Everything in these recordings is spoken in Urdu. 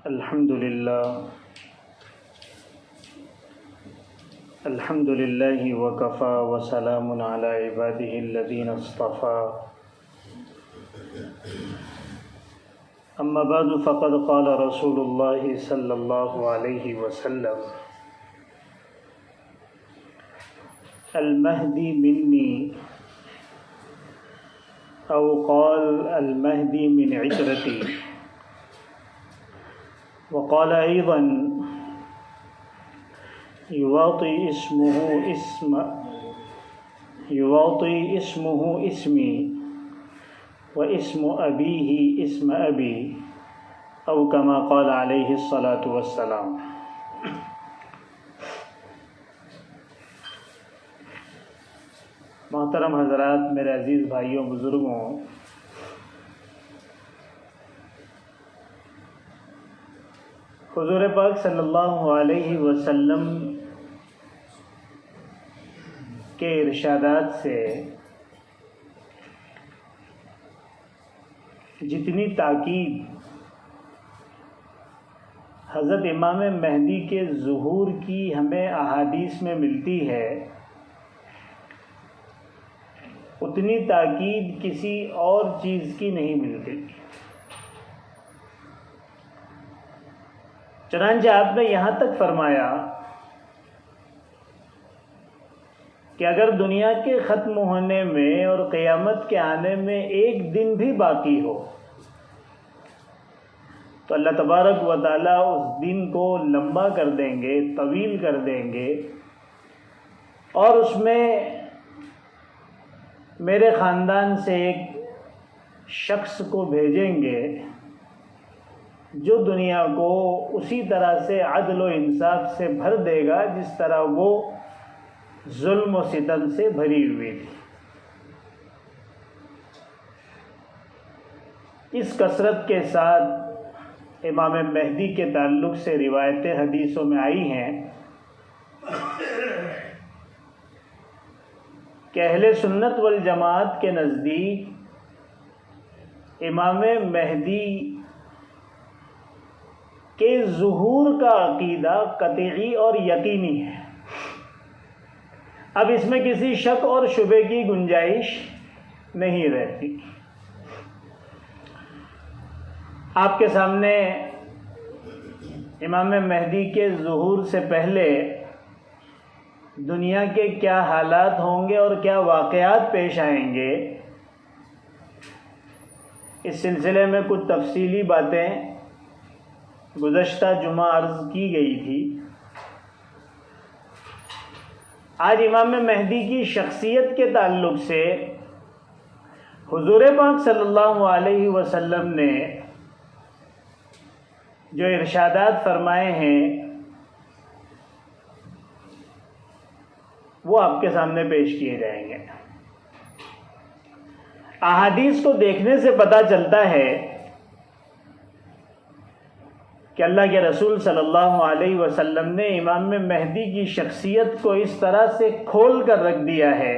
الحمد لله وكفى وسلام على عباده الذين اصطفى أما بعد فقد قال رسول الله صلى الله عليه وسلم المهدي مني أو قال المهدي من عترتي وقال أيضا يواطي اسمه اسمي واسم أبيه اسم أبي أو كما قال عليه الصلاة والسلام۔ محترم حضرات، میرے عزیز بھائیوں بزرگوں، حضور پاک صلی اللہ علیہ وسلم کے ارشادات سے جتنی تاکید حضرت امام مہدی کے ظہور کی ہمیں احادیث میں ملتی ہے، اتنی تاکید کسی اور چیز کی نہیں ملتی۔ چنانچہ آپ نے یہاں تک فرمایا کہ اگر دنیا کے ختم ہونے میں اور قیامت کے آنے میں ایک دن بھی باقی ہو تو اللہ تبارک و تعالیٰ اس دن کو لمبا کر دیں گے، طویل کر دیں گے، اور اس میں میرے خاندان سے ایک شخص کو بھیجیں گے جو دنیا کو اسی طرح سے عدل و انصاف سے بھر دے گا جس طرح وہ ظلم و ستم سے بھری ہوئی تھی۔ اس کثرت کے ساتھ امام مہدی کے تعلق سے روایتیں حدیثوں میں آئی ہیں کہ اہل سنت والجماعت کے نزدیک امام مہدی کے ظہور کا عقیدہ قطعی اور یقینی ہے۔ اب اس میں کسی شک اور شبے کی گنجائش نہیں رہتی۔ آپ کے سامنے امام مہدی کے ظہور سے پہلے دنیا کے کیا حالات ہوں گے اور کیا واقعات پیش آئیں گے، اس سلسلے میں کچھ تفصیلی باتیں گزشتہ جمعہ عرض کی گئی تھی۔ آج امام مہدی کی شخصیت کے تعلق سے حضور پاک صلی اللہ علیہ وسلم نے جو ارشادات فرمائے ہیں وہ آپ کے سامنے پیش کیے جائیں گے۔ احادیث کو دیکھنے سے پتہ چلتا ہے کہ اللہ کے رسول صلی اللہ علیہ وسلم نے امام مہدی کی شخصیت کو اس طرح سے کھول کر رکھ دیا ہے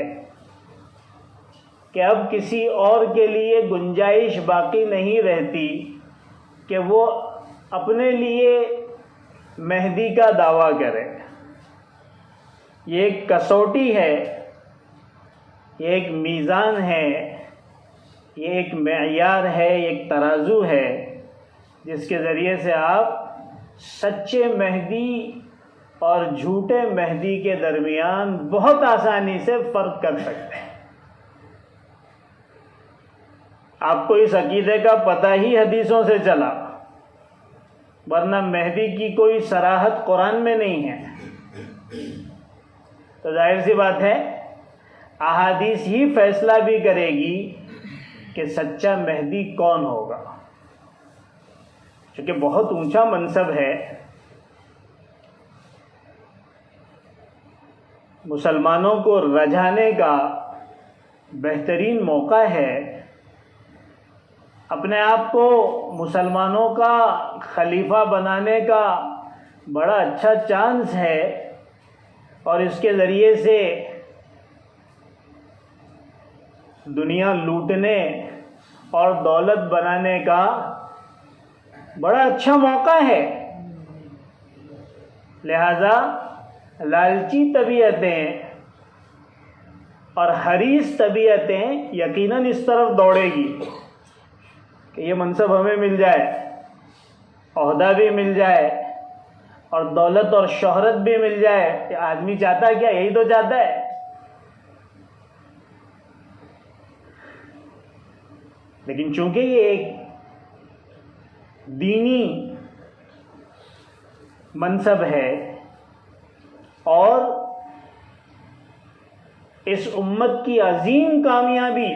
کہ اب کسی اور کے لیے گنجائش باقی نہیں رہتی کہ وہ اپنے لیے مہدی کا دعویٰ کرے۔ یہ ایک کسوٹی ہے، یہ ایک میزان ہے، یہ ایک معیار ہے، ایک ترازو ہے جس کے ذریعے سے آپ سچے مہدی اور جھوٹے مہدی کے درمیان بہت آسانی سے فرق کر سکتے ہیں۔ آپ کو اس عقیدے کا پتہ ہی حدیثوں سے چلا، ورنہ مہدی کی کوئی صراحت قرآن میں نہیں ہے۔ تو ظاہر سی بات ہے احادیث ہی فیصلہ بھی کرے گی کہ سچا مہدی کون ہوگا، چونکہ بہت اونچا منصب ہے۔ مسلمانوں کو رجھانے کا بہترین موقع ہے، اپنے آپ کو مسلمانوں کا خلیفہ بنانے کا بڑا اچھا چانس ہے، اور اس کے ذریعے سے دنیا لوٹنے اور دولت بنانے کا بڑا اچھا موقع ہے. لہذا لالچی طبیعتیں اور حریص طبیعتیں یقیناً اس طرف دوڑے گی کہ یہ منصب ہمیں مل جائے، عہدہ بھی مل جائے اور دولت اور شہرت بھی مل جائے. کہ آدمی چاہتا ہے کیا؟ یہی تو چاہتا ہے. لیکن چونکہ یہ ایک دینی منصب ہے اور اس امت کی عظیم کامیابی،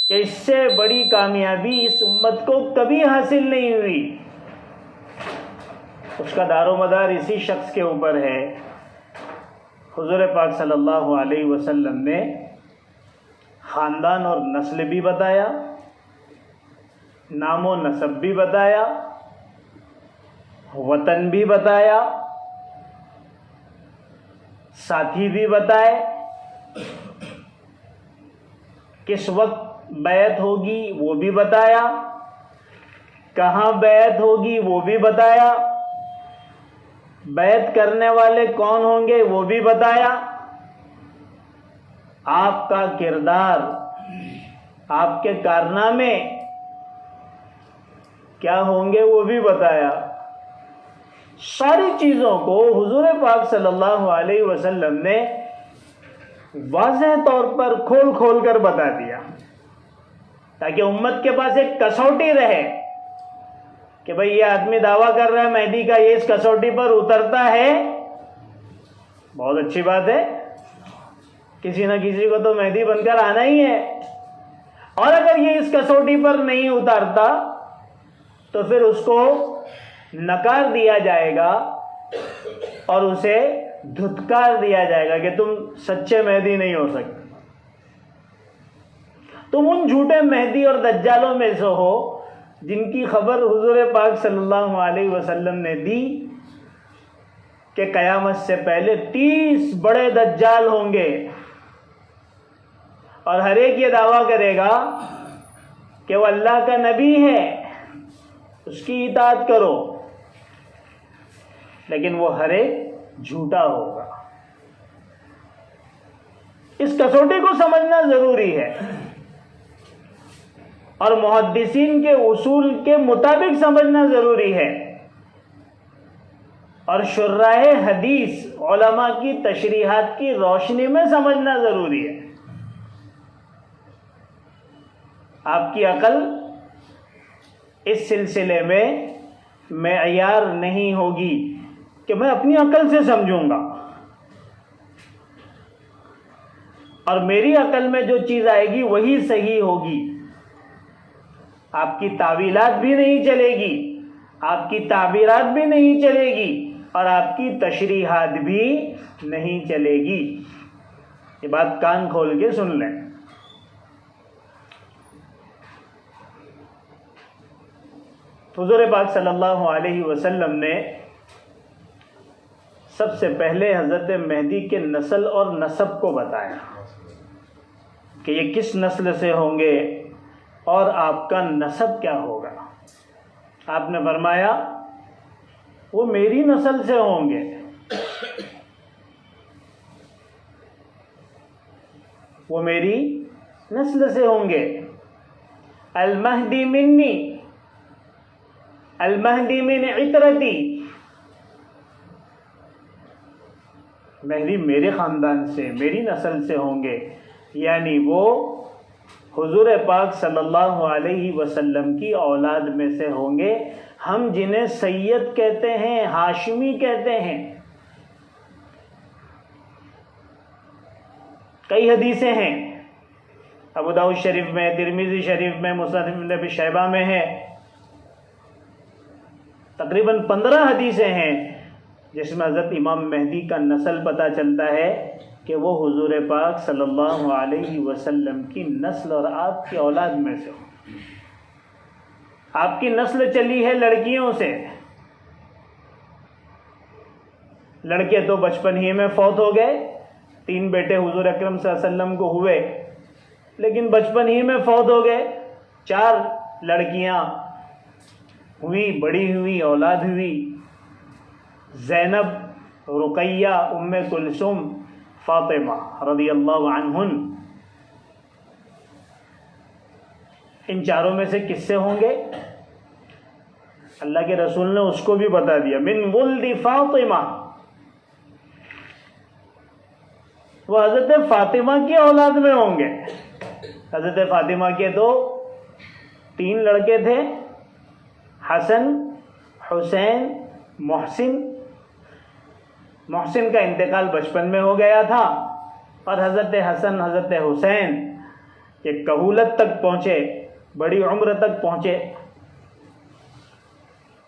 کہ اس سے بڑی کامیابی اس امت کو کبھی حاصل نہیں ہوئی، اس کا دار و مدار اسی شخص کے اوپر ہے. حضور پاک صلی اللہ علیہ وسلم نے خاندان اور نسل بھی بتایا، نام و نسب بھی بتایا، وطن بھی بتایا، ساتھی بھی بتائے، کس وقت بیعت ہوگی وہ بھی بتایا، کہاں بیعت ہوگی وہ بھی بتایا، بیعت کرنے والے کون ہوں گے وہ بھی بتایا، آپ کا کردار، آپ کے کارنامے کیا ہوں گے وہ بھی بتایا. ساری چیزوں کو حضور پاک صلی اللہ علیہ وسلم نے واضح طور پر کھول کھول کر بتا دیا، تاکہ امت کے پاس ایک کسوٹی رہے کہ بھئی یہ آدمی دعویٰ کر رہا ہے مہدی کا، یہ اس کسوٹی پر اترتا ہے، بہت اچھی بات ہے، کسی نہ کسی کو تو مہدی بن کر آنا ہی ہے. اور اگر یہ اس کسوٹی پر نہیں اتارتا تو پھر اس کو نکار دیا جائے گا اور اسے دھتکار دیا جائے گا کہ تم سچے مہدی نہیں ہو سکتے، تم ان جھوٹے مہدی اور دجالوں میں سے ہو جن کی خبر حضور پاک صلی اللہ علیہ وسلم نے دی کہ قیامت سے پہلے 30 بڑے دجال ہوں گے اور ہر ایک یہ دعویٰ کرے گا کہ وہ اللہ کا نبی ہے، اس کی اطاعت کرو، لیکن وہ ہر ایک جھوٹا ہوگا. اس کسوٹی کو سمجھنا ضروری ہے اور محدثین کے اصول کے مطابق سمجھنا ضروری ہے اور شراح حدیث علماء کی تشریحات کی روشنی میں سمجھنا ضروری ہے. آپ کی عقل اس سلسلے میں معیار نہیں ہوگی کہ میں اپنی عقل سے سمجھوں گا اور میری عقل میں جو چیز آئے گی وہی صحیح ہوگی. آپ کی تعویلات بھی نہیں چلے گی، آپ کی تعبیرات بھی نہیں چلے گی اور آپ کی تشریحات بھی نہیں چلے گی. یہ بات کان کھول کے سن لیں. حضور پاک صلی اللہ علیہ وسلم نے سب سے پہلے حضرت مہدی کے نسل اور نسب کو بتایا کہ یہ کس نسل سے ہوں گے اور آپ کا نسب کیا ہوگا. آپ نے فرمایا وہ میری نسل سے ہوں گے، وہ میری نسل سے ہوں گے. المہدی منی، المہدی من عطرتی، مہدی میرے خاندان سے، میری نسل سے ہوں گے، یعنی وہ حضور پاک صلی اللہ علیہ وسلم کی اولاد میں سے ہوں گے. ہم جنہیں سید کہتے ہیں، ہاشمی کہتے ہیں. کئی حدیثیں ہیں، ابو داؤد شریف میں، ترمذی شریف میں، مصنف ابن ابی شیبہ میں ہے، تقریباً 15 حدیثیں ہیں جس میں حضرت امام مہدی کا نسل پتہ چلتا ہے کہ وہ حضور پاک صلی اللہ علیہ وسلم کی نسل اور آپ کی اولاد میں سے ہو. آپ کی نسل چلی ہے لڑکیوں سے، لڑکے تو بچپن ہی میں فوت ہو گئے. 3 بیٹے حضور اکرم صلی اللہ علیہ وسلم کو ہوئے لیکن بچپن ہی میں فوت ہو گئے. 4 لڑکیاں ہوئی، بڑی ہوئی، اولاد ہوئی، زینب، رقیہ، ام کلثوم، فاطمہ رضی اللہ عنہن. ان چاروں میں سے کس سے ہوں گے؟ اللہ کے رسول نے اس کو بھی بتا دیا، من ولد فاطمہ، وہ حضرت فاطمہ کی اولاد میں ہوں گے. حضرت فاطمہ کے تو 3 لڑکے تھے، حسن، حسین، محسن. محسن کا انتقال بچپن میں ہو گیا تھا، اور حضرت حسن، حضرت حسین یہ کہولت تک پہنچے، بڑی عمر تک پہنچے.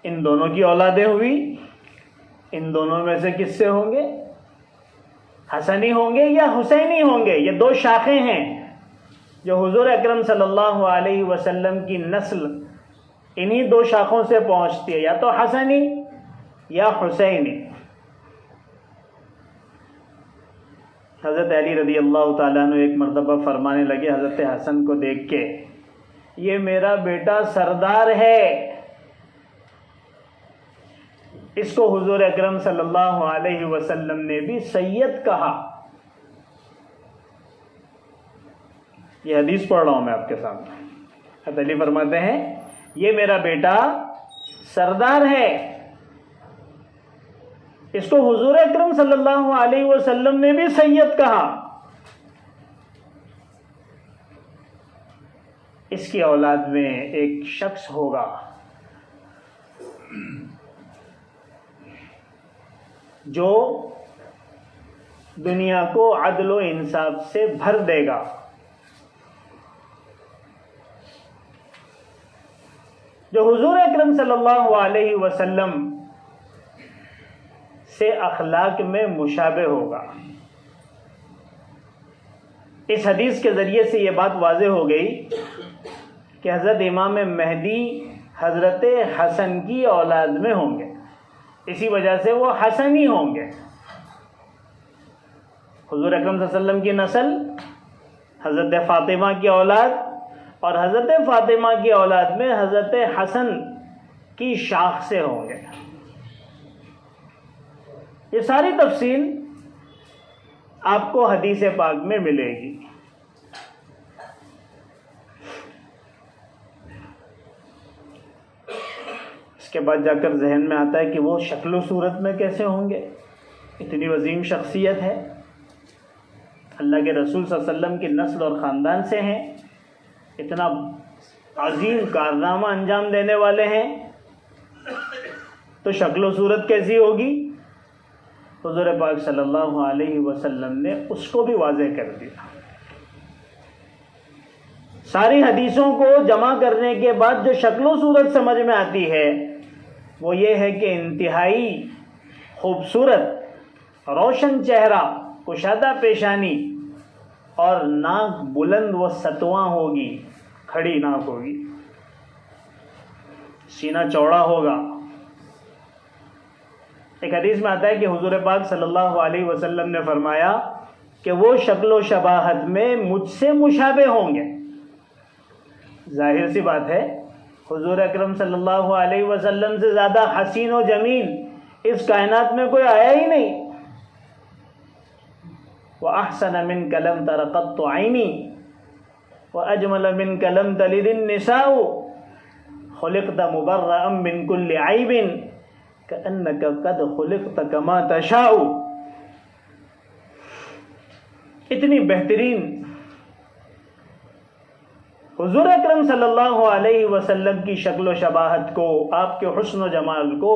ان دونوں کی اولادیں ہوئی. ان دونوں میں سے کس سے ہوں گے؟ حسنی ہوں گے یا حسینی ہوں گے؟ یہ 2 شاخیں ہیں جو حضور اکرم صلی اللہ علیہ وسلم کی نسل انہی 2 شاخوں سے پہنچتی ہے، یا تو حسنی یا حسینی. حضرت علی رضی اللہ تعالیٰ عنہ ایک مرتبہ فرمانے لگے حضرت حسن کو دیکھ کے، یہ میرا بیٹا سردار ہے. اس کو حضور اکرم صلی اللہ علیہ وسلم نے بھی سید کہا. یہ حدیث پڑھ رہا ہوں میں آپ کے سامنے. حضرت علی فرماتے ہیں یہ میرا بیٹا سردار ہے. اس کو حضور اکرم صلی اللہ علیہ وسلم نے بھی سید کہا. اس کی اولاد میں ایک شخص ہوگا جو دنیا کو عدل و انصاف سے بھر دے گا. جو حضور اکرم صلی اللہ علیہ وسلم سے اخلاق میں مشابہ ہوگا. اس حدیث کے ذریعے سے یہ بات واضح ہو گئی کہ حضرت امام مہدی حضرت حسن کی اولاد میں ہوں گے، اسی وجہ سے وہ حسنی ہوں گے. حضور اکرم صلی اللہ علیہ وسلم کی نسل، حضرت فاطمہ کی اولاد، اور حضرت فاطمہ کی اولاد میں حضرت حسن کی شاخ سے ہوں گے. یہ ساری تفصیل آپ کو حدیث پاک میں ملے گی. اس کے بعد جا کر ذہن میں آتا ہے کہ وہ شکل و صورت میں کیسے ہوں گے. اتنی عظیم شخصیت ہے، اللہ کے رسول صلی اللہ علیہ وسلم کی نسل اور خاندان سے ہیں، اتنا عظیم کارنامہ انجام دینے والے ہیں، تو شکل و صورت کیسی ہوگی؟ حضور پاک صلی اللہ علیہ وسلم نے اس کو بھی واضح کر دیا. ساری حدیثوں کو جمع کرنے کے بعد جو شکل و صورت سمجھ میں آتی ہے وہ یہ ہے کہ انتہائی خوبصورت، روشن چہرہ، کشادہ پیشانی، اور ناک بلند و ستواں ہوگی، کھڑی ناک ہوگی، سینہ چوڑا ہوگا. ایک حدیث میں آتا ہے کہ حضور پاک صلی اللہ علیہ وسلم نے فرمایا کہ وہ شکل و شباہت میں مجھ سے مشابہ ہوں گے. ظاہر سی بات ہے حضور اکرم صلی اللہ علیہ وسلم سے زیادہ حسین و جمیل اس کائنات میں کوئی آیا ہی نہیں. وَأَحْسَنَ مِنْكَ لَمْ تَرَ قَطُّ عَيْنِي وَأَجْمَلَ مِنْكَ لَمْ تَلِدِ النِّسَاءُ خُلِقْتَ مُبَرَّأً مِنْ كُلِّ عَيْبٍ كَأَنَّكَ قَدْ خُلِقْتَ كَمَا تَشَاءُ. اتنی بہترین حضور اکرم صلی اللہ علیہ وسلم کی شکل و شباہت کو، آپ کے حسن و جمال کو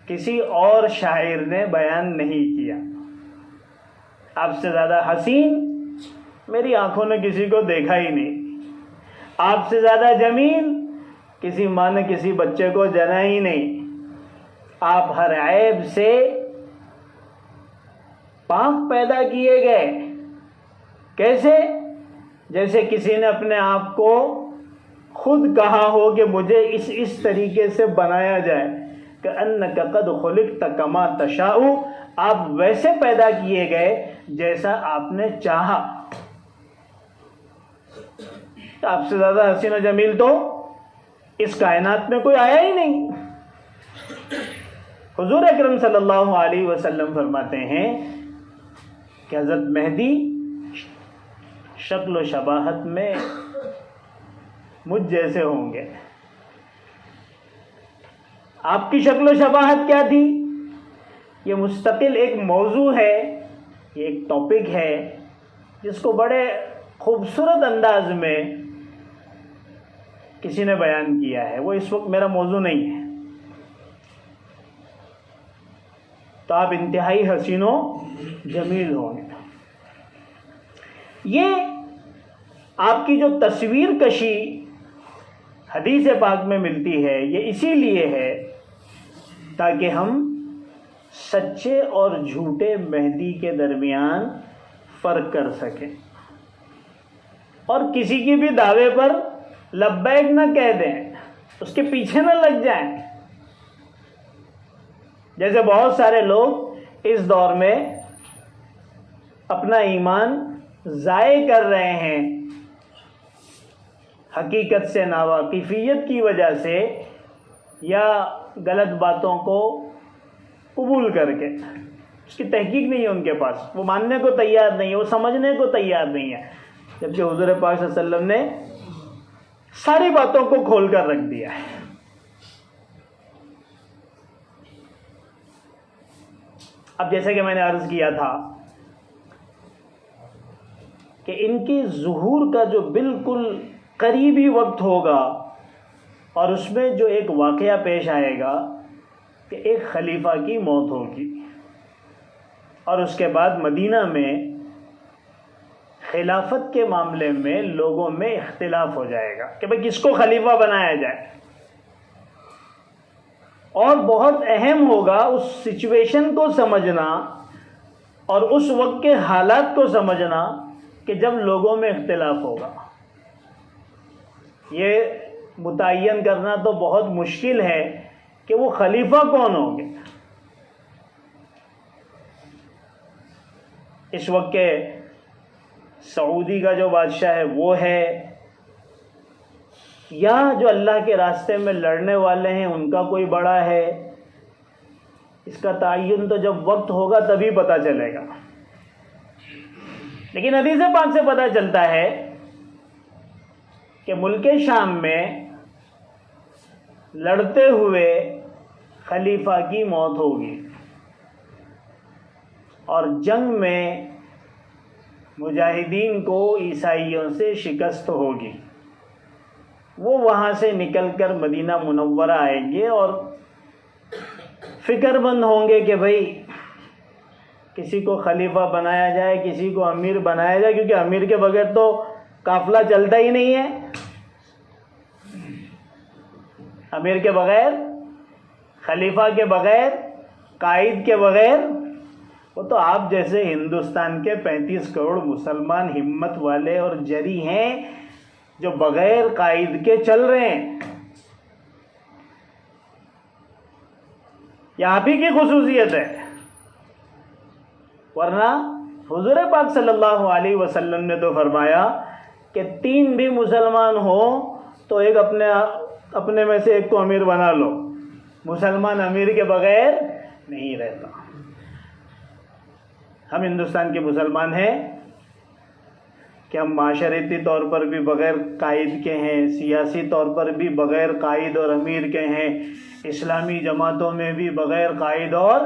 کسی اور شاعر نے بیان نہیں کیا. آپ سے زیادہ حسین میری آنکھوں نے کسی کو دیکھا ہی نہیں. آپ سے زیادہ جمیل کسی ماں نے کسی بچے کو جنا ہی نہیں. آپ ہر عیب سے پاک پیدا کیے گئے. کیسے؟ جیسے کسی نے اپنے آپ کو خود کہا ہو کہ مجھے اس طریقے سے بنایا جائے کہ اَنَّكَ قَدْ خُلِقْتَ كَمَا تَشَاءُ. آپ ویسے پیدا کیے گئے جیسا آپ نے چاہا. آپ سے زیادہ حسین و جمیل تو اس کائنات میں کوئی آیا ہی نہیں۔ حضور اکرم صلی اللہ علیہ وسلم فرماتے ہیں کہ حضرت مہدی شکل و شباہت میں مجھ جیسے ہوں گے۔ آپ کی شکل و شباہت کیا تھی؟ یہ مستقل ایک موضوع ہے، یہ ایک ٹاپک ہے جس کو بڑے خوبصورت انداز میں کسی نے بیان کیا ہے، وہ اس وقت میرا موضوع نہیں ہے۔ تو آپ انتہائی حسین و جمیل ہوں گے۔ یہ آپ کی جو تصویر کشی حدیث پاک میں ملتی ہے، یہ اسی لیے ہے تاکہ ہم سچے اور جھوٹے مہدی کے درمیان فرق کر سکیں اور کسی کی بھی دعوے پر لبیک نہ کہہ دیں، اس کے پیچھے نہ لگ جائیں۔ جیسے بہت سارے لوگ اس دور میں اپنا ایمان ضائع کر رہے ہیں حقیقت سے ناواقفیت کی وجہ سے یا غلط باتوں کو قبول کر کے۔ اس کی تحقیق نہیں ہے ان کے پاس، وہ ماننے کو تیار نہیں ہے، وہ سمجھنے کو تیار نہیں ہے، جبکہ حضور پاک صلی اللہ علیہ وسلم نے ساری باتوں کو کھول کر رکھ دیا ہے۔ اب جیسے کہ میں نے عرض کیا تھا کہ ان کی ظہور کا جو بالکل قریبی وقت ہوگا اور اس میں جو ایک واقعہ پیش آئے گا کہ ایک خلیفہ کی موت ہوگی اور اس کے بعد مدینہ میں خلافت کے معاملے میں لوگوں میں اختلاف ہو جائے گا کہ بھئی کس کو خلیفہ بنایا جائے، اور بہت اہم ہوگا اس سچویشن کو سمجھنا اور اس وقت کے حالات کو سمجھنا کہ جب لوگوں میں اختلاف ہوگا۔ یہ متعین کرنا تو بہت مشکل ہے کہ وہ خلیفہ کون ہوں گے۔ اس وقت کے سعودی کا جو بادشاہ ہے وہ ہے، یا جو اللہ کے راستے میں لڑنے والے ہیں ان کا کوئی بڑا ہے، اس کا تعین تو جب وقت ہوگا تبھی پتہ چلے گا۔ لیکن حدیث پاک سے پتہ چلتا ہے کہ ملک شام میں لڑتے ہوئے خلیفہ کی موت ہوگی اور جنگ میں مجاہدین کو عیسائیوں سے شکست ہوگی۔ وہ وہاں سے نکل کر مدینہ منورہ آئیں گے اور فکر مند ہوں گے کہ بھئی کسی کو خلیفہ بنایا جائے، کسی کو امیر بنایا جائے، کیونکہ امیر کے بغیر تو قافلہ چلتا ہی نہیں ہے۔ امیر کے بغیر، خلیفہ کے بغیر، قائد کے بغیر، وہ تو آپ جیسے ہندوستان کے 35 کروڑ مسلمان ہمت والے اور جری ہیں جو بغیر قائد کے چل رہے ہیں۔ یہ آپ ہی کی خصوصیت ہے، ورنہ حضور پاک صلی اللہ علیہ وسلم نے تو فرمایا کہ 3 بھی مسلمان ہو تو ایک اپنے میں سے ایک کو امیر بنا لو، مسلمان امیر کے بغیر نہیں رہتا۔ ہم ہندوستان کے مسلمان ہیں کہ ہم معاشرتی طور پر بھی بغیر قائد کے ہیں، سیاسی طور پر بھی بغیر قائد اور امیر کے ہیں، اسلامی جماعتوں میں بھی بغیر قائد اور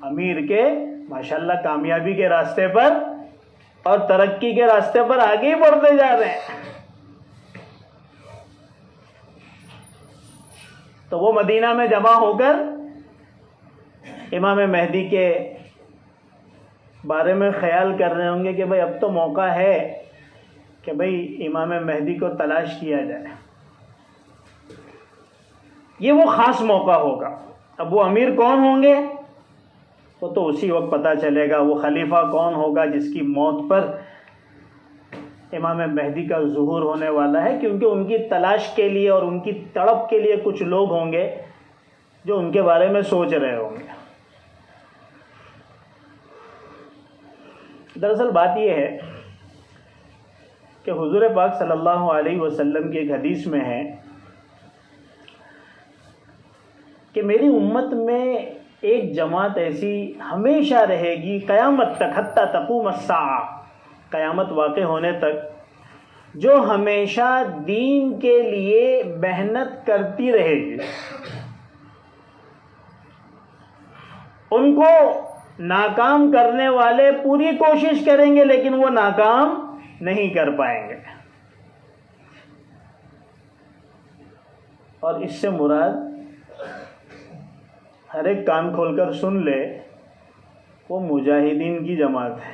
امیر کے ماشاءاللہ کامیابی کے راستے پر اور ترقی کے راستے پر آگے ہی بڑھتے جا رہے ہیں۔ تو وہ مدینہ میں جمع ہو کر امام مہدی کے بارے میں خیال کر رہے ہوں گے کہ بھئی اب تو موقع ہے کہ بھئی امام مہدی کو تلاش کیا جائے۔ یہ وہ خاص موقع ہوگا۔ اب وہ امیر کون ہوں گے وہ تو اسی وقت پتہ چلے گا، وہ خلیفہ کون ہوگا جس کی موت پر امام مہدی کا ظہور ہونے والا ہے، کیونکہ ان کی تلاش کے لیے اور ان کی تڑپ کے لیے کچھ لوگ ہوں گے جو ان کے بارے میں سوچ رہے ہوں گے۔ دراصل بات یہ ہے کہ حضور پاک صلی اللہ علیہ وسلم کی ایک حدیث میں ہے کہ میری امت میں ایک جماعت ایسی ہمیشہ رہے گی قیامت تک، حتی تقوم الساعہ، قیامت واقع ہونے تک، جو ہمیشہ دین کے لیے محنت کرتی رہے گی. ان کو ناکام کرنے والے پوری کوشش کریں گے لیکن وہ ناکام نہیں کر پائیں گے. اور اس سے مراد ہر ایک کان کھول کر سن لے، وہ مجاہدین کی جماعت ہے.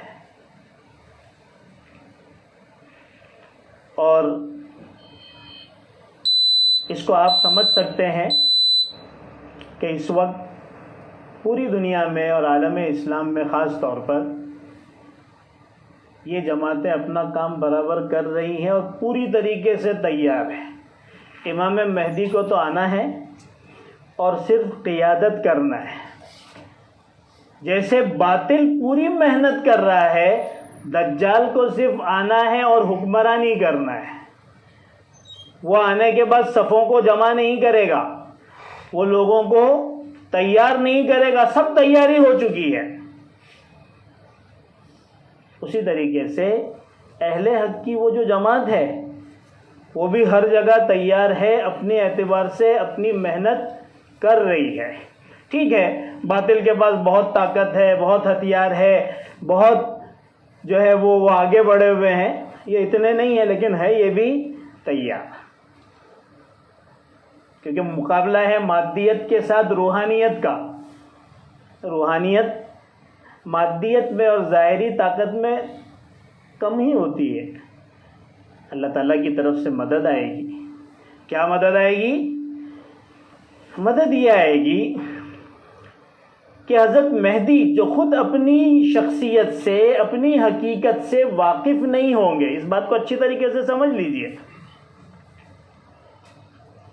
اور اس کو آپ سمجھ سکتے ہیں کہ اس وقت پوری دنیا میں اور عالم اسلام میں خاص طور پر یہ جماعتیں اپنا کام برابر کر رہی ہیں اور پوری طریقے سے تیار ہیں. امام مہدی کو تو آنا ہے اور صرف قیادت کرنا ہے. جیسے باطل پوری محنت کر رہا ہے، دجال کو صرف آنا ہے اور حکمرانی کرنا ہے. وہ آنے کے بعد صفوں کو جمع نہیں کرے گا، وہ لوگوں کو تیار نہیں کرے گا، سب تیاری ہو چکی ہے. اسی طریقے سے اہل حق کی وہ جو جماعت ہے وہ بھی ہر جگہ تیار ہے، اپنے اعتبار سے اپنی محنت کر رہی ہے. ٹھیک ہے، باطل کے پاس بہت طاقت ہے، بہت ہتھیار ہے، بہت جو ہے وہ آگے بڑھے ہوئے ہیں، یہ اتنے نہیں ہیں لیکن ہے یہ بھی تیار. کیونکہ مقابلہ ہے مادیت کے ساتھ روحانیت کا. روحانیت مادیت میں اور ظاہری طاقت میں کم ہی ہوتی ہے. اللہ تعالیٰ کی طرف سے مدد آئے گی. کیا مدد آئے گی؟ مدد یہ آئے گی کہ حضرت مہدی جو خود اپنی شخصیت سے، اپنی حقیقت سے واقف نہیں ہوں گے. اس بات کو اچھی طریقے سے سمجھ لیجئے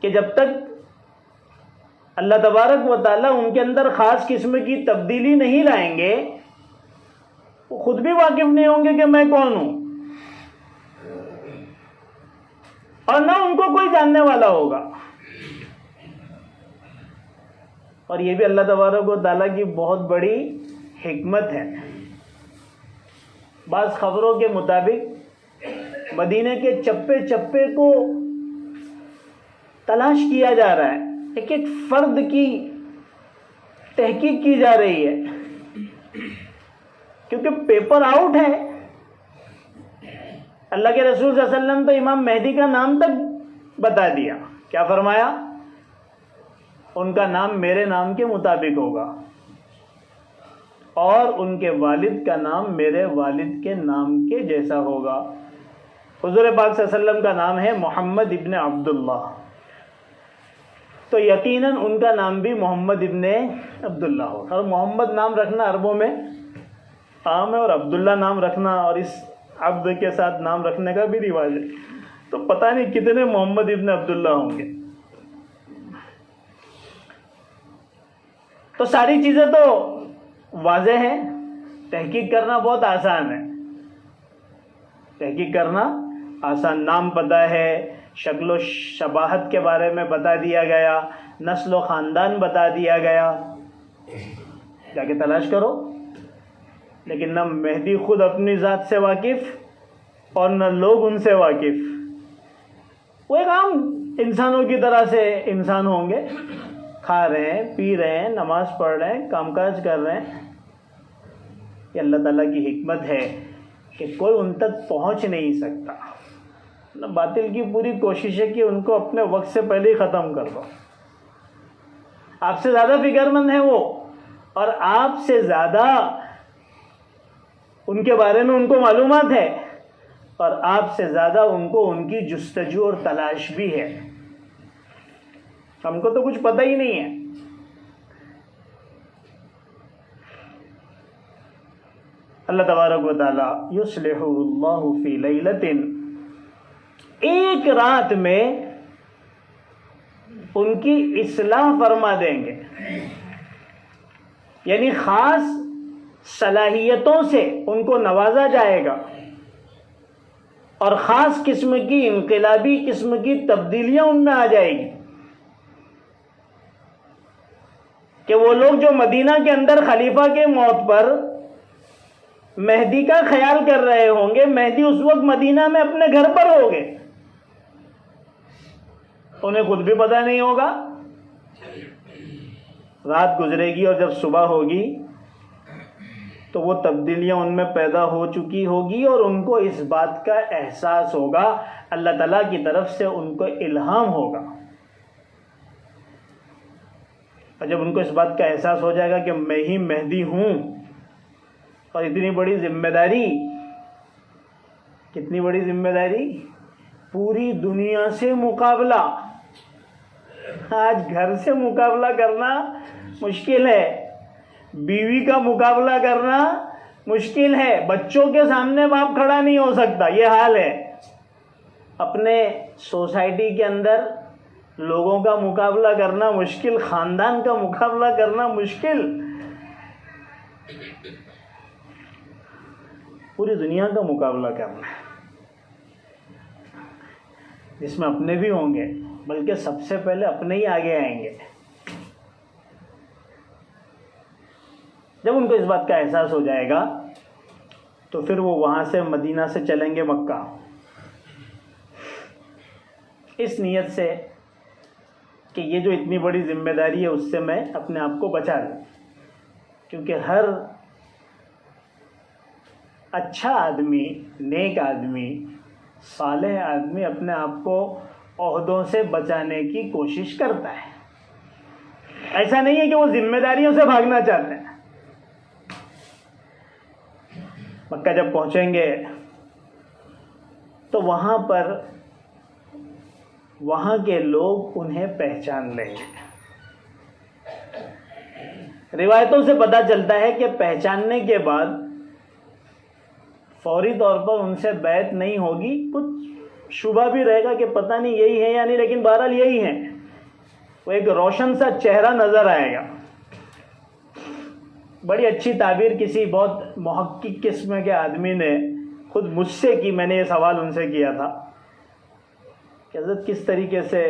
کہ جب تک اللہ تبارک و تعالیٰ ان کے اندر خاص قسم کی تبدیلی نہیں لائیں گے، وہ خود بھی واقف نہیں ہوں گے کہ میں کون ہوں، اور نہ ان کو کوئی جاننے والا ہوگا. اور یہ بھی اللہ تبارک و تعالیٰ کی بہت بڑی حکمت ہے. بعض خبروں کے مطابق مدینے کے چپے چپے کو تلاش کیا جا رہا ہے، ایک ایک فرد کی تحقیق کی جا رہی ہے، کیونکہ پیپر آؤٹ ہے. اللہ کے رسول صلی اللہ علیہ وسلم تو امام مہدی کا نام تک بتا دیا. کیا فرمایا؟ ان کا نام میرے نام کے مطابق ہوگا اور ان کے والد کا نام میرے والد کے نام کے جیسا ہوگا. حضور پاک صلی اللہ علیہ وسلم کا نام ہے محمد ابن عبداللہ، تو یقیناً ان کا نام بھی محمد ابن عبداللہ ہوگا. اور محمد نام رکھنا عربوں میں عام ہے، اور عبداللہ نام رکھنا اور اس عبد کے ساتھ نام رکھنے کا بھی رواج ہے. تو پتہ نہیں کتنے محمد ابن عبداللہ ہوں گے. تو ساری چیزیں تو واضح ہیں، تحقیق کرنا بہت آسان ہے. تحقیق کرنا آسان. نام پتہ ہے، شکل و شباہت کے بارے میں بتا دیا گیا، نسل و خاندان بتا دیا گیا، جا کے تلاش کرو. لیکن نہ مہدی خود اپنی ذات سے واقف اور نہ لوگ ان سے واقف. وہ ایک عام انسانوں کی طرح سے انسان ہوں گے، کھا رہے ہیں، پی رہے ہیں، نماز پڑھ رہے ہیں، کام کاج کر رہے ہیں. یہ اللہ تعالیٰ کی حکمت ہے کہ کوئی ان تک پہنچ نہیں سکتا. باطل کی پوری کوشش ہے کہ ان کو اپنے وقت سے پہلے ہی ختم کر دو. آپ سے زیادہ فکر مند ہے وہ، اور آپ سے زیادہ ان کے بارے میں ان کو معلومات ہے، اور آپ سے زیادہ ان کو ان کی جستجو اور تلاش بھی ہے. ہم کو تو کچھ پتہ ہی نہیں ہے. اللہ تبارک و تعالی یصلح اللہ فی لیلۃ، ایک رات میں ان کی اصلاح فرما دیں گے. یعنی خاص صلاحیتوں سے ان کو نوازا جائے گا اور خاص قسم کی انقلابی قسم کی تبدیلیاں ان میں آ جائے گی. کہ وہ لوگ جو مدینہ کے اندر خلیفہ کے موت پر مہدی کا خیال کر رہے ہوں گے، مہدی اس وقت مدینہ میں اپنے گھر پر ہوگے، انہیں خود بھی پتہ نہیں ہوگا۔ رات گزرے گی اور جب صبح ہوگی تو وہ تبدیلیاں ان میں پیدا ہو چکی ہوگی اور ان کو اس بات کا احساس ہوگا، اللہ تعالیٰ کی طرف سے ان کو الہام ہوگا۔ اور جب ان کو اس بات کا احساس ہو جائے گا کہ میں ہی مہدی ہوں، اور اتنی بڑی ذمہ داری، کتنی بڑی ذمہ داری، پوری دنیا سے مقابلہ۔ آج گھر سے مقابلہ کرنا مشکل ہے، بیوی کا مقابلہ کرنا مشکل ہے، بچوں کے سامنے باپ کھڑا نہیں ہو سکتا، یہ حال ہے۔ اپنے سوسائٹی کے اندر لوگوں کا مقابلہ کرنا مشکل، خاندان کا مقابلہ کرنا مشکل، پوری دنیا کا مقابلہ کرنا ہے، جس میں اپنے بھی ہوں گے، بلکہ سب سے پہلے اپنے ہی آگے آئیں گے۔ جب ان کو اس بات کا احساس ہو جائے گا تو پھر وہ وہاں سے مدینہ سے چلیں گے مکہ، اس نیت سے کہ یہ جو اتنی بڑی ذمہ داری ہے اس سے میں اپنے آپ کو بچا لوں، کیونکہ ہر اچھا آدمی، نیک آدمی، صالح آدمی اپنے آپ کو عہدوں سے بچانے کی کوشش کرتا ہے۔ ایسا نہیں ہے کہ وہ ذمہ داریوں سے بھاگنا چاہتے ہیں۔ مکہ جب پہنچیں گے تو وہاں پر وہاں کے لوگ انہیں پہچان لیں گے۔ روایتوں سے پتہ چلتا ہے کہ پہچاننے کے بعد فوری طور پر ان سے بیعت نہیں ہوگی، کچھ شبہ بھی رہے گا کہ پتہ نہیں یہی ہے یا نہیں، لیکن بہرحال یہی ہے۔ وہ ایک روشن سا چہرہ نظر آئے گا۔ بڑی اچھی تعبیر کسی بہت محقق قسم کے آدمی نے خود مجھ سے کی، میں نے یہ سوال ان سے کیا تھا کہ حضرت کس طریقے سے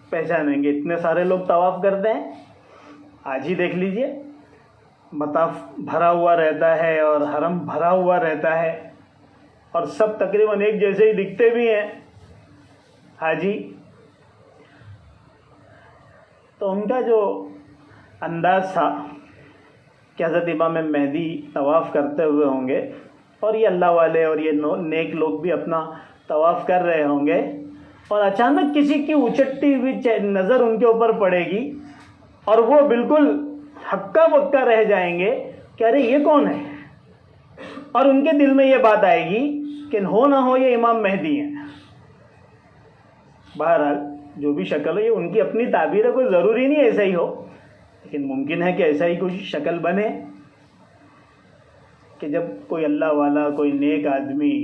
پہچانیں گے؟ اتنے سارے لوگ طواف کرتے ہیں، آج ہی دیکھ لیجئے، مطاف بھرا ہوا رہتا ہے اور حرم بھرا ہوا رہتا ہے، اور سب تقریباً ایک جیسے ہی دکھتے بھی ہیں حاجی۔ تو ان کا جو انداز تھا کہ حضرت امام مہدی طواف کرتے ہوئے ہوں گے اور یہ اللہ والے اور یہ نیک لوگ بھی اپنا طواف کر رہے ہوں گے، اور اچانک کسی کی اچٹتی ہوئی نظر ان کے اوپر پڑے گی اور وہ بالکل ہکا بکا رہ جائیں گے کہ ارے یہ کون ہے، اور ان کے دل میں یہ بات آئے گی کہ ہو نہ ہو یہ امام مہدی ہیں۔ بہرحال جو بھی شکل ہو، یہ ان کی اپنی تعبیر ہے، کوئی ضروری نہیں ایسا ہی ہو، لیکن ممکن ہے کہ ایسا ہی کوئی شکل بنے کہ جب کوئی اللہ والا، کوئی نیک آدمی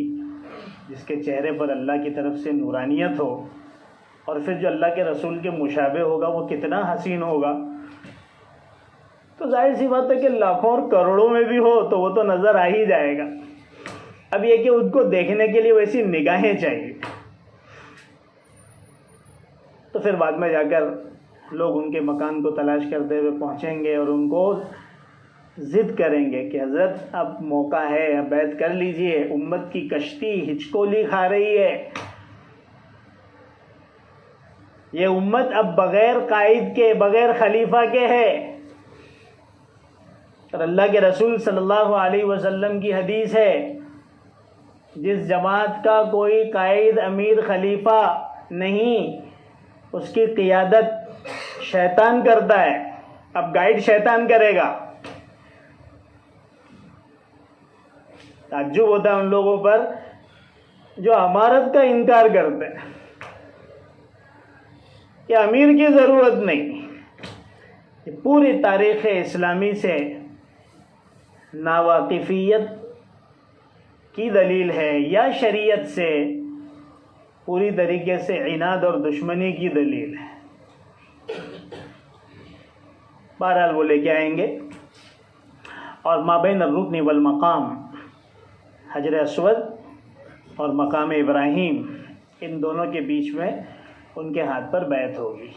جس کے چہرے پر اللہ کی طرف سے نورانیت ہو، اور پھر جو اللہ کے رسول کے مشابہ ہوگا وہ کتنا حسین ہوگا، تو ظاہر سی بات ہے کہ لاکھوں اور کروڑوں میں بھی ہو تو وہ تو نظر آ ہی جائے گا۔ اب یہ کہ ان کو دیکھنے کے لیے ویسی نگاہیں چاہیے، تو پھر بعد میں جا کر لوگ ان کے مکان کو تلاش کرتے ہوئے پہنچیں گے اور ان کو ضد کریں گے کہ حضرت اب موقع ہے، اب بیعت کر لیجئے، امت کی کشتی ہچکولی کھا رہی ہے، یہ امت اب بغیر قائد کے، بغیر خلیفہ کے ہے۔ اور اللہ کے رسول صلی اللہ علیہ وسلم کی حدیث ہے، جس جماعت کا کوئی قائد، امیر، خلیفہ نہیں، اس کی قیادت شیطان کرتا ہے، اب گائیڈ شیطان کرے گا۔ تعجب ہوتا ہے ان لوگوں پر جو امارت کا انکار کرتے ہیں کہ امیر کی ضرورت نہیں۔ یہ پوری تاریخ اسلامی سے ناواقفیت کی دلیل ہے یا شریعت سے پوری طریقے سے عناد اور دشمنی کی دلیل ہے؟ بہرحال وہ لے کے آئیں گے، اور مابین الرکن والمقام، حجر اسود اور مقام ابراہیم، ان دونوں کے بیچ میں ان کے ہاتھ پر بیعت ہوگی۔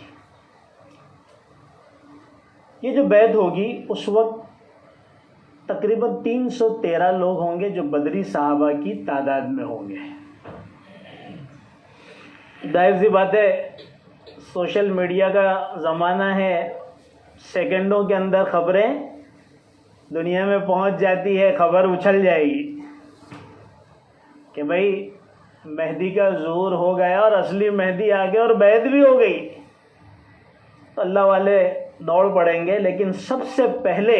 یہ جو بیعت ہوگی اس وقت تقریباً 313 لوگ ہوں گے جو بدری صحابہ کی تعداد میں ہوں گے. ظاہر سی بات ہے سوشل میڈیا کا زمانہ ہے، سیکنڈوں کے اندر خبریں دنیا میں پہنچ جاتی ہے، خبر اچھل جائے گی کہ بھائی مہدی کا ظہور ہو گیا اور اصلی مہدی آ گیا اور بیعت بھی ہو گئی. تو اللہ والے دوڑ پڑیں گے، لیکن سب سے پہلے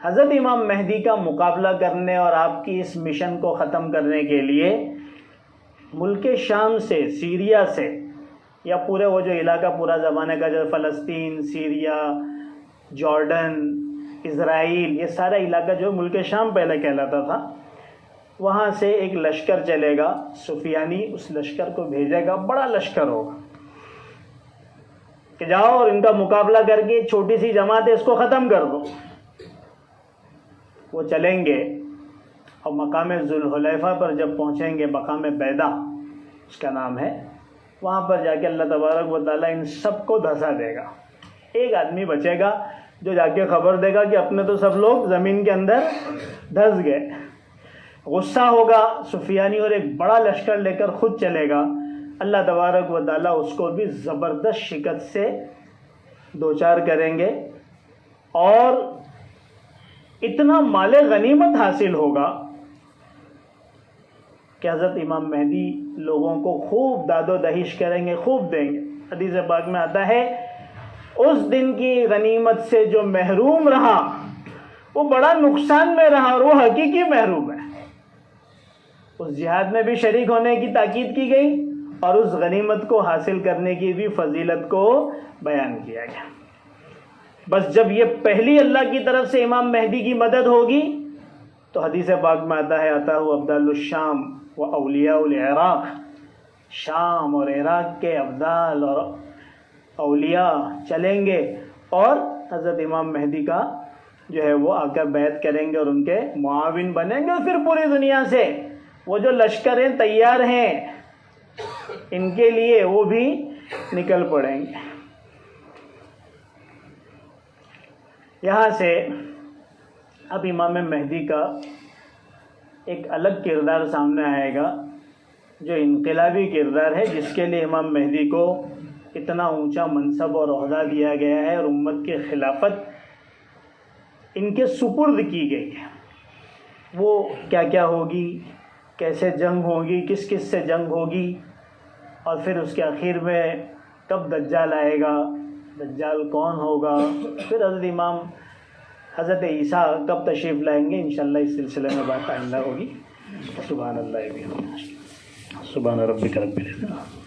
حضرت امام مہدی کا مقابلہ کرنے اور آپ کی اس مشن کو ختم کرنے کے لیے ملک شام سے، سیریا سے، یا پورے وہ جو علاقہ پورا زمانے کا جو فلسطین، سیریا، جارڈن، اسرائیل، یہ سارا علاقہ جو ملک شام پہلے کہلاتا تھا، وہاں سے ایک لشکر چلے گا. سفیانی اس لشکر کو بھیجے گا، بڑا لشکر ہوگا کہ جاؤ اور ان کا مقابلہ کر کے چھوٹی سی جماعت ہے اس کو ختم کر دو. وہ چلیں گے اور مقام ذوالحلیفہ پر جب پہنچیں گے، مقام بیدا اس کا نام ہے، وہاں پر جا کے اللہ تبارک و تعالیٰ ان سب کو دھسا دے گا. ایک آدمی بچے گا جو جا کے خبر دے گا کہ اپنے تو سب لوگ زمین کے اندر دھس گئے. غصہ ہوگا سفیانی اور ایک بڑا لشکر لے کر خود چلے گا. اللہ تبارک و تعالیٰ اس کو بھی زبردست شکست سے دوچار کریں گے اور اتنا مال غنیمت حاصل ہوگا کہ حضرت امام مہدی لوگوں کو خوب داد و دہیش کریں گے، خوب دیں گے. حدیث پاک میں آتا ہے اس دن کی غنیمت سے جو محروم رہا وہ بڑا نقصان میں رہا اور وہ حقیقی محروم ہے. اس جہاد میں بھی شریک ہونے کی تاکید کی گئی اور اس غنیمت کو حاصل کرنے کی بھی فضیلت کو بیان کیا گیا. بس جب یہ پہلی اللہ کی طرف سے امام مہدی کی مدد ہوگی تو حدیث پاک میں آتا ہے اتاہ ابدال الشام و اولیاء العراق، شام اور عراق کے ابدال اور اولیاء چلیں گے اور حضرت امام مہدی کا جو ہے وہ آ کر بیعت کریں گے اور ان کے معاون بنیں گے. اور پھر پوری دنیا سے وہ جو لشکر ہیں تیار ہیں ان کے لیے وہ بھی نکل پڑیں گے. یہاں سے اب امام مہدی کا ایک الگ کردار سامنے آئے گا جو انقلابی کردار ہے، جس کے لیے امام مہدی کو اتنا اونچا منصب اور عہدہ دیا گیا ہے اور امت کی خلافت ان کے سپرد کی گئی ہے. وہ کیا کیا ہوگی، کیسے جنگ ہوگی، کس کس سے جنگ ہوگی، اور پھر اس کے آخر میں کب دجال آئے گا، دجال کون ہوگا، پھر حضرت عیسیٰ کب تشریف لائیں گے، انشاءاللہ اس سلسلے میں بات آئندہ ہوگی. سبحان اللہ، سبحان ربک رب العزت.